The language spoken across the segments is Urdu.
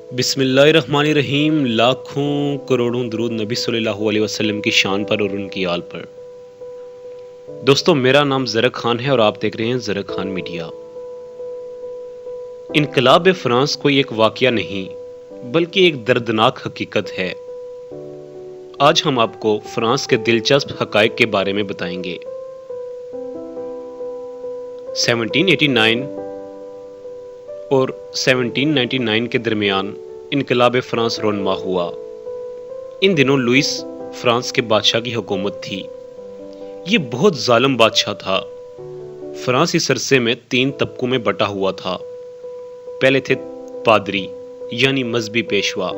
بسم اللہ الرحمن الرحیم۔ لاکھوں کروڑوں درود نبی صلی اللہ علیہ وسلم کی شان پر اور ان کی آل پر۔ دوستو، میرا نام زرق خان ہے اور آپ دیکھ رہے ہیں زرق خان میڈیا۔ انقلاب فرانس کوئی ایک واقعہ نہیں بلکہ ایک دردناک حقیقت ہے۔ آج ہم آپ کو فرانس کے دلچسپ حقائق کے بارے میں بتائیں گے۔ 1789 اور 1799 کے درمیان انقلاب فرانس رونما ہوا۔ ان دنوں لوئس فرانس کے بادشاہ کی حکومت تھی۔ یہ بہت ظالم بادشاہ تھا۔ فرانس اس عرصے میں 3 طبقوں میں بٹا ہوا تھا۔ پہلے تھے پادری یعنی مذہبی پیشوا۔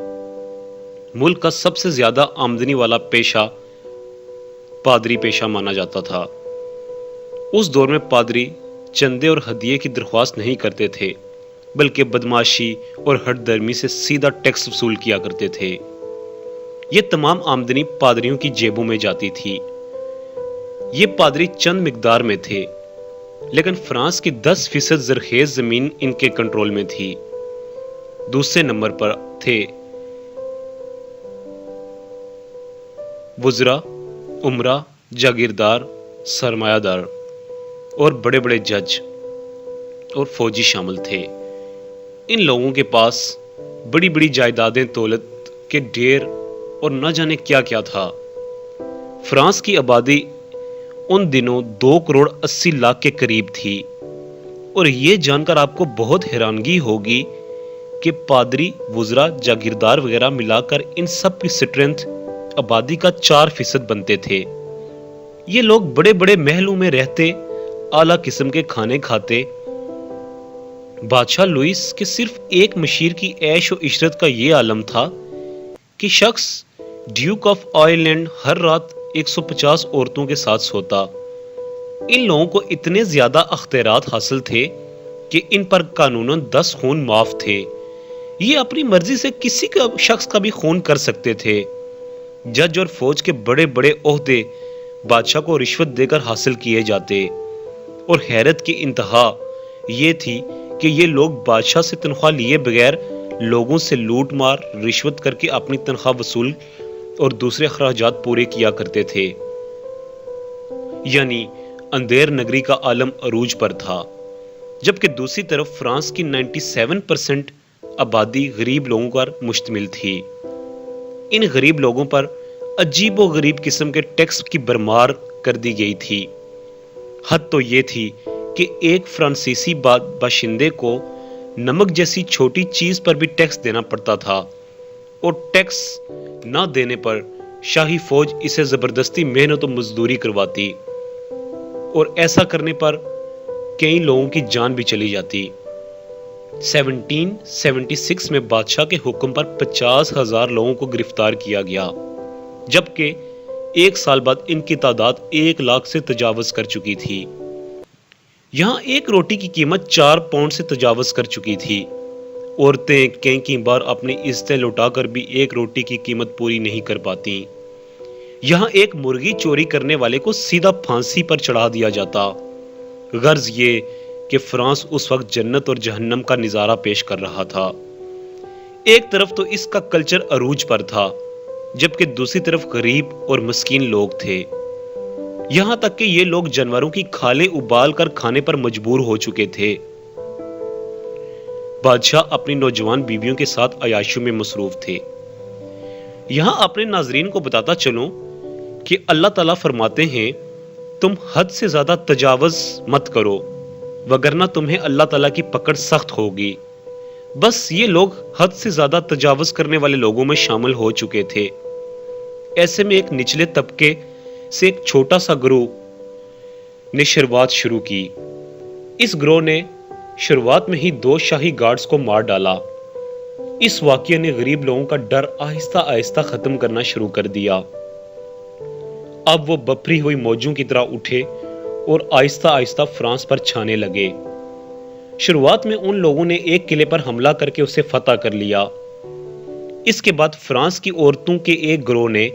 ملک کا سب سے زیادہ آمدنی والا پیشہ پادری پیشہ مانا جاتا تھا۔ اس دور میں پادری چندے اور ہدیے کی درخواست نہیں کرتے تھے بلکہ بدمعاشی اور ہٹ درمی سے سیدھا ٹیکس وصول کیا کرتے تھے۔ یہ تمام آمدنی پادریوں کی جیبوں میں جاتی تھی۔ یہ پادری چند مقدار میں تھے لیکن فرانس کی 10% زرخیز زمین ان کے کنٹرول میں تھی۔ دوسرے نمبر پر تھے وزراء، امراء، جاگیردار، سرمایہ دار اور بڑے بڑے جج اور فوجی شامل تھے۔ ان لوگوں کے پاس بڑی بڑی جائیدادیں، دولت کے ڈھیر اور نہ جانے کیا کیا تھا۔ فرانس کی آبادی ان دنوں 2 کروڑ 80 لاکھ کے قریب تھی، اور یہ جان کر آپ کو بہت حیرانگی ہوگی کہ پادری، وزراء، جاگیردار وغیرہ ملا کر ان سب کی سٹرینتھ آبادی کا 4% بنتے تھے۔ یہ لوگ بڑے بڑے محلوں میں رہتے، اعلیٰ قسم کے کھانے کھاتے۔ بادشاہ لوئس کے صرف ایک مشیر کی عیش و عشرت کا یہ عالم تھا کہ شخص ڈیوک آف آئرلینڈ ہر رات 150 عورتوں کے ساتھ سوتا۔ ان لوگوں کو اتنے زیادہ اختیارات حاصل تھے کہ ان پر قانوناً 10 خون معاف تھے۔ یہ اپنی مرضی سے کسی شخص کا بھی خون کر سکتے تھے۔ جج اور فوج کے بڑے بڑے عہدے بادشاہ کو رشوت دے کر حاصل کیے جاتے، اور حیرت کی انتہا یہ تھی کہ یہ لوگ بادشاہ سے تنخواہ لیے بغیر لوگوں سے لوٹ مار، رشوت کر کے اپنی تنخواہ وصول اور دوسرے اخراجات پورے کیا کرتے تھے۔ یعنی اندھیر نگری کا عالم عروج پر تھا، جبکہ دوسری طرف فرانس کی 97% آبادی غریب لوگوں پر مشتمل تھی۔ ان غریب لوگوں پر عجیب و غریب قسم کے ٹیکس کی بھرمار کر دی گئی تھی۔ حد تو یہ تھی کہ ایک فرانسیسی باشندے کو نمک جیسی چھوٹی چیز پر بھی ٹیکس دینا پڑتا تھا، اور ٹیکس نہ دینے پر شاہی فوج اسے زبردستی محنت و مزدوری کرواتی، اور ایسا کرنے پر کئی لوگوں کی جان بھی چلی جاتی۔ 1776 میں بادشاہ کے حکم پر 50,000 لوگوں کو گرفتار کیا گیا، جبکہ 1 سال بعد ان کی تعداد 1 لاکھ سے تجاوز کر چکی تھی۔ یہاں ایک روٹی کی قیمت 4 پاؤنڈ سے تجاوز کر چکی تھی۔ عورتیں کئی بار اپنی عزتیں لوٹا کر بھی ایک روٹی کی قیمت پوری نہیں کر پاتی۔ یہاں ایک مرغی چوری کرنے والے کو سیدھا پھانسی پر چڑھا دیا جاتا۔ غرض یہ کہ فرانس اس وقت جنت اور جہنم کا نظارہ پیش کر رہا تھا۔ ایک طرف تو اس کا کلچر عروج پر تھا، جبکہ دوسری طرف غریب اور مسکین لوگ تھے۔ یہاں تک کہ یہ لوگ جانوروں کی کھالیں ابال کر کھانے پر مجبور ہو چکے تھے۔ بادشاہ اپنی نوجوان بیویوں کے ساتھ عیاشیوں میں مصروف تھے۔ یہاں اپنے ناظرین کو بتاتا چلوں کہ اللہ تعالیٰ فرماتے ہیں، تم حد سے زیادہ تجاوز مت کرو وگرنہ تمہیں اللہ تعالیٰ کی پکڑ سخت ہوگی۔ بس یہ لوگ حد سے زیادہ تجاوز کرنے والے لوگوں میں شامل ہو چکے تھے۔ ایسے میں ایک نچلے طبقے سے ایک چھوٹا سا گروہ نے شروعات شروع کی۔ اس گروہ نے شروعات میں ہی 2 شاہی گارڈز کو مار ڈالا۔ اس واقعے نے غریب لوگوں کا ڈر آہستہ آہستہ ختم کرنا شروع کر دیا۔ اب وہ بپھری ہوئی موجوں کی طرح اٹھے اور آہستہ آہستہ فرانس پر چھانے لگے۔ شروعات میں ان لوگوں نے ایک قلعے پر حملہ کر کے اسے فتح کر لیا۔ اس کے بعد فرانس کی عورتوں کے ایک گروہ نے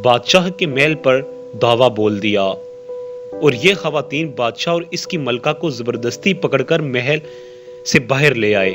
بادشاہ کے محل پر دعویٰ بول دیا، اور یہ خواتین بادشاہ اور اس کی ملکہ کو زبردستی پکڑ کر محل سے باہر لے آئے۔